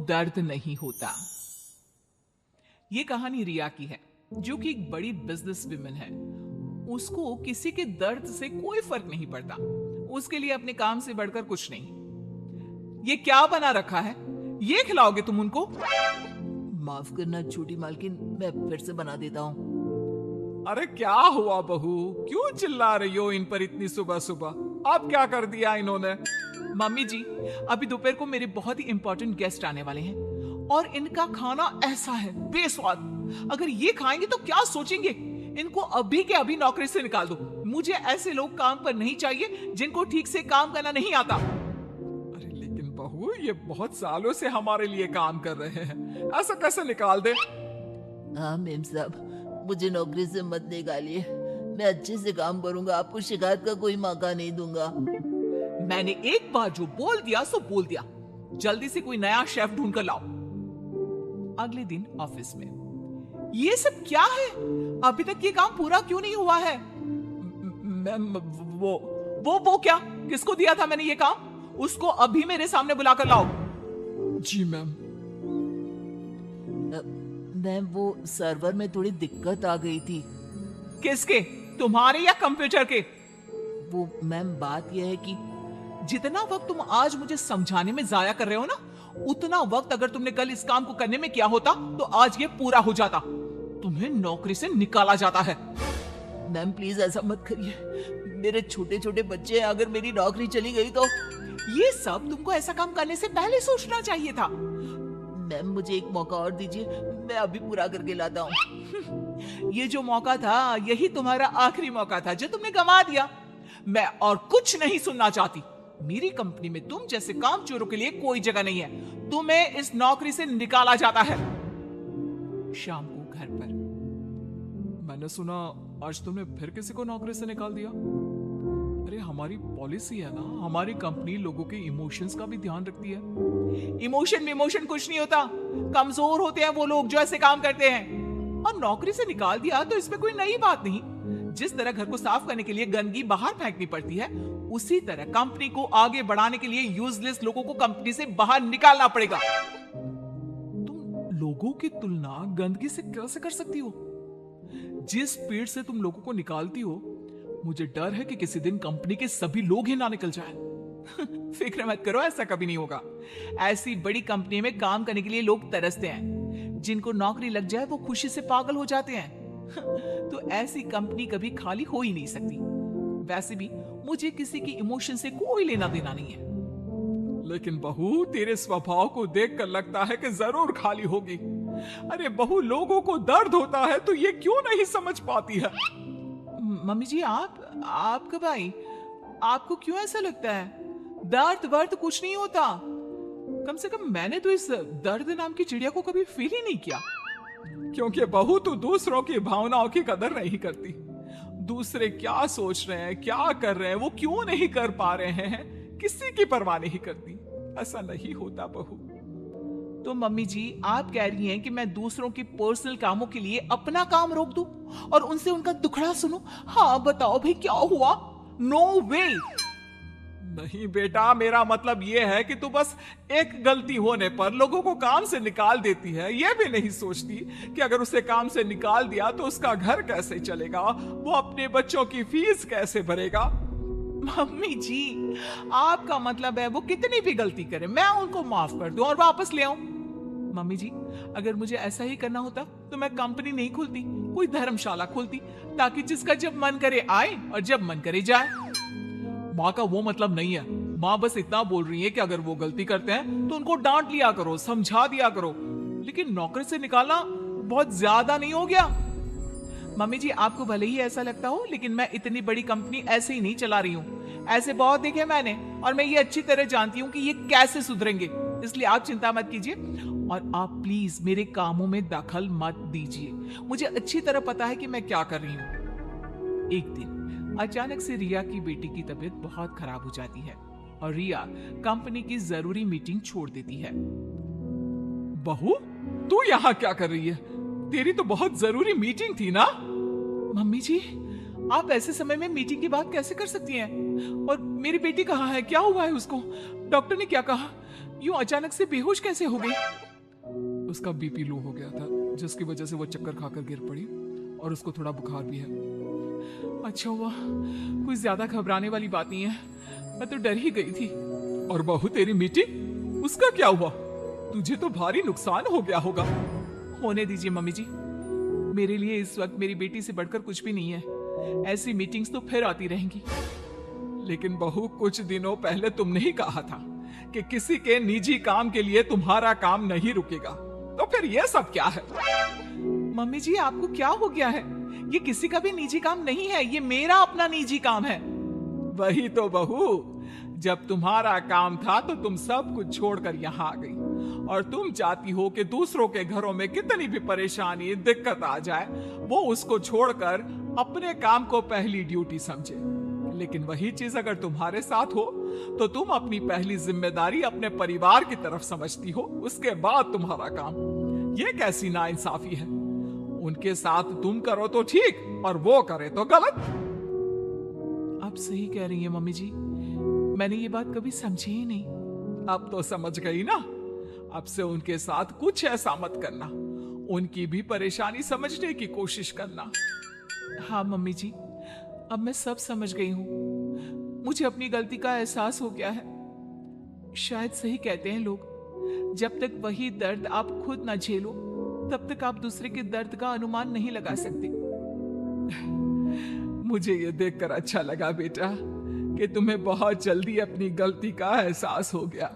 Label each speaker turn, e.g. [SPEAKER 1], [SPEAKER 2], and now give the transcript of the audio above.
[SPEAKER 1] दर्द नहीं होता। ये कहानी रिया की है, जो कि एक बड़ी बिजनेस विमेन है। उसको किसी के दर्द से कोई फर्क नहीं पड़ता। उसके लिए अपने काम से बढ़कर कुछ नहीं। ये क्या बना रखा है? ये खिलाओगे तुम उनको?
[SPEAKER 2] माफ करना छोटी मालकिन, मैं फिर से बना देता हूँ।
[SPEAKER 1] अरे क्या हुआ बहू, क्यों चिल्ला रही हो इन पर इतनी सुबह सुबह? अब क्या कर दिया इन्होंने? मम्मी जी, अभी दोपहर को मेरे बहुत ही इंपॉर्टेंट गेस्ट आने वाले हैं और इनका खाना ऐसा है बेस्वाद। अगर ये खाएंगे तो क्या सोचेंगे? इनको अभी के अभी नौकरी से निकाल दो। मुझे ऐसे लोग काम पर नहीं चाहिए जिनको ठीक से काम करना नहीं आता। अरे लेकिन बहू, ये बहुत सालों से हमारे लिए काम कर रहे हैं, ऐसा कैसे निकाल दे?
[SPEAKER 2] हाँ मेम साहब, मुझे नौकरी से मत निकालिए। मैं अच्छे से काम करूंगा, आपको शिकायत का कोई मौका नहीं दूंगा।
[SPEAKER 1] मैंने एक बार जो बोल दिया सो बोल दिया। जल्दी से कोई नया शेफ ढूंढ कर लाओ। अगले दिन ऑफिस में, ये सब क्या है? अभी तक ये काम पूरा क्यों नहीं हुआ है? मैम, वो क्या? किसको दिया था मैंने ये काम? उसको अभी मेरे सामने बुलाकर लाओ। जी मैम।
[SPEAKER 2] मैम, वो सर्वर में थोड़ी दिक्कत आ गई थी।
[SPEAKER 1] किसके? तुम्हारे या कंप्यूटर के?
[SPEAKER 2] वो मैम, बात यह है कि
[SPEAKER 1] जितना वक्त तुम आज मुझे समझाने में जाया कर रहे हो ना, उतना वक्त अगर तुमने कल इस काम को करने में किया होता तो आज ये पूरा हो जाता। तुम्हें नौकरी से निकाला जाता है।
[SPEAKER 2] मैम प्लीज ऐसा मत करिए। मेरे छोटे छोटे बच्चे हैं, अगर मेरी नौकरी चली गई तो।
[SPEAKER 1] ये सब तुमको ऐसा काम करने से पहले सोचना चाहिए था।
[SPEAKER 2] मैम मुझे एक मौका और दीजिए, मैं अभी पूरा करके लाता हूँ।
[SPEAKER 1] ये जो मौका था, यही तुम्हारा आखिरी मौका था जो तुमने गंवा दिया। मैं और कुछ नहीं सुनना चाहती। मेरी कंपनी में तुम जैसे कामचोरों के लिए कोई जगह नहीं है। तुम्हें इस नौकरी से निकाला जाता है। शाम को घर पर, मैंने सुना आज तुमने फिर किसी को नौकरी से निकाल दिया। अरे हमारी पॉलिसी है ना, हमारी कंपनी लोगों के इमोशंस का भी ध्यान रखती है। इमोशन कुछ नहीं होता। कमजोर होते हैं वो लोग जो ऐसे काम करते हैं। और नौकरी से निकाल दिया तो इसमें कोई नई बात नहीं। जिस तरह घर को साफ करने के लिए गंदगी बाहर फेंकनी पड़ती है, उसी तरह कंपनी को आगे बढ़ाने के लिए यूजलेस लोगों को कंपनी से बाहर निकालना पड़ेगा। तुम लोगों की तुलना गंदगी से कैसे कर सकती हो? जिस स्पीड से तुम लोगों को निकालती हो, मुझे डर है कि किसी दिन कंपनी के सभी लोग ही ना निकल जाएं। फिक्र मत करो, ऐसा कभी नहीं होगा। ऐसी बड़ी कंपनी में काम करने के लिए लोग तरसते हैं। जिनको नौकरी लग जाए वो खुशी से पागल हो जाते हैं। तो ऐसी कंपनी कभी खाली हो ही नहीं सकती। वैसे भी मुझे किसी की इमोशन से कोई लेना देना नहीं है। लेकिन बहू, तेरे स्वभाव को देखकर लगता है कि जरूर खाली होगी। अरे बहू, लोगों को दर्द होता है तो ये क्यों नहीं समझ पाती है? मम्मी जी, आप कब आई? आपको क्यों ऐसा लगता है? दर्द कुछ नहीं होता। कम से कम मैंने तो इस दर्द नाम की चिड़िया को कभी फील ही नहीं किया। क्योंकि बहू, तू दूसरों की भावनाओं की कदर नहीं करती। दूसरे क्या सोच रहे हैं, क्या कर रहे हैं, वो क्यों नहीं कर पा रहे हैं, किसी की परवाह नहीं करती। ऐसा नहीं होता बहू। तो मम्मी जी, आप कह रही हैं कि मैं दूसरों की पर्सनल कामों के लिए अपना काम रोक दूं और उनसे उनका दुखड़ा सुनूं? हाँ बताओ भाई, क्या हुआ? नो वे। नहीं बेटा, मेरा मतलब यह है कि तू बस एक गलती होने पर लोगों को काम से निकाल देती है। यह भी नहीं सोचती कि अगर उसे काम से निकाल दिया तो उसका घर कैसे चलेगा, वो अपने बच्चों की फीस कैसे भरेगा। मम्मी जी, आपका मतलब है वो कितनी भी गलती करे मैं उनको माफ कर दूं और वापस ले आऊं? मम्मी जी, अगर मुझे ऐसा ही करना होता तो मैं कंपनी नहीं खोलती, कोई धर्मशाला खोलती, ताकि जिसका जब मन करे आए और जब मन करे जाए। माँ का वो मतलब नहीं है। माँ बस इतना बोल रही है कि अगर वो गलती करते हैं तो उनको डांट लिया करो, समझा दिया करो। लेकिन नौकरी से निकालना बहुत ज्यादा नहीं हो गया? मम्मी जी, आपको भले ही ऐसा लगता हो, लेकिन मैं इतनी बड़ी कंपनी ऐसे ही नहीं चला रही हूँ। ऐसे बहुत देखे मैंने और मैं ये अच्छी तरह जानती हूँ कि ये कैसे सुधरेंगे। इसलिए आप चिंता मत कीजिए और आप प्लीज मेरे कामों में दखल मत दीजिए। मुझे अच्छी तरह पता है कि मैं क्या कर रही हूँ। एक दिन अचानक से रिया की बेटी की तबीयत बहुत खराब हो जाती है और रिया कंपनी की जरूरी मीटिंग छोड़ देती है। बहू, तू यहाँ क्या कर रही है? तेरी तो बहुत जरूरी मीटिंग थी ना? मम्मी जी, आप ऐसे समय में मीटिंग की बात कैसे कर सकती हैं? और मेरी बेटी कहाँ है? क्या हुआ है उसको? डॉक्टर ने क्या कहा? यूं अचानक से बेहोश कैसे हो गई? उसका बीपी लो हो गया था, जिसकी वजह से वो चक्कर खाकर गिर पड़ी और उसको थोड़ा बुखार भी है। अच्छा हुआ, कोई ज्यादा घबराने वाली बात नहीं है, मैं तो डर ही गई थी। और बहू तेरी मीटिंग, उसका क्या हुआ? तुझे तो भारी नुकसान हो गया होगा। होने दीजिए मम्मी जी, मेरे लिए इस वक्त मेरी बेटी से बढ़कर कुछ भी नहीं है। ऐसी मीटिंग्स तो फिर आती रहेंगी। लेकिन बहू, कुछ दिनों पहले तुमने ही कहा था कि किसी के निजी काम के लिए तुम्हारा काम नहीं रुकेगा, तो फिर यह सब क्या है? मम्मी जी, आपको क्या हो गया है? ये किसी का भी निजी काम नहीं है, ये मेरा अपना निजी काम है। वही तो बहू, जब तुम्हारा काम था तो तुम सब कुछ छोड़कर यहाँ आ गई, और तुम चाहती हो कि दूसरों के घरों में कितनी भी परेशानी दिक्कत आ जाए, वो उसको छोड़कर अपने काम को पहली ड्यूटी समझे। लेकिन वही चीज अगर तुम्हारे साथ हो तो तुम अपनी पहली जिम्मेदारी अपने परिवार की तरफ समझती हो, उसके बाद तुम्हारा काम। ये कैसी नाइंसाफी है? उनके साथ तुम करो तो ठीक और वो करे तो गलत। आप सही कह रही हैं मम्मी जी, मैंने ये बात कभी समझी ही नहीं। अब तो समझ गई ना? अब से उनके साथ कुछ ऐसा मत करना, उनकी भी परेशानी समझने की कोशिश करना। हाँ मम्मी जी, अब मैं सब समझ गई हूँ। मुझे अपनी गलती का एहसास हो गया है। शायद सही कहते हैं लोग, जब तक वही दर्द आप खुद ना झेलो तब तक आप दूसरे के दर्द का अनुमान नहीं लगा सकते। मुझे ये देखकर अच्छा लगा बेटा कि तुम्हें बहुत जल्दी अपनी गलती का एहसास हो गया।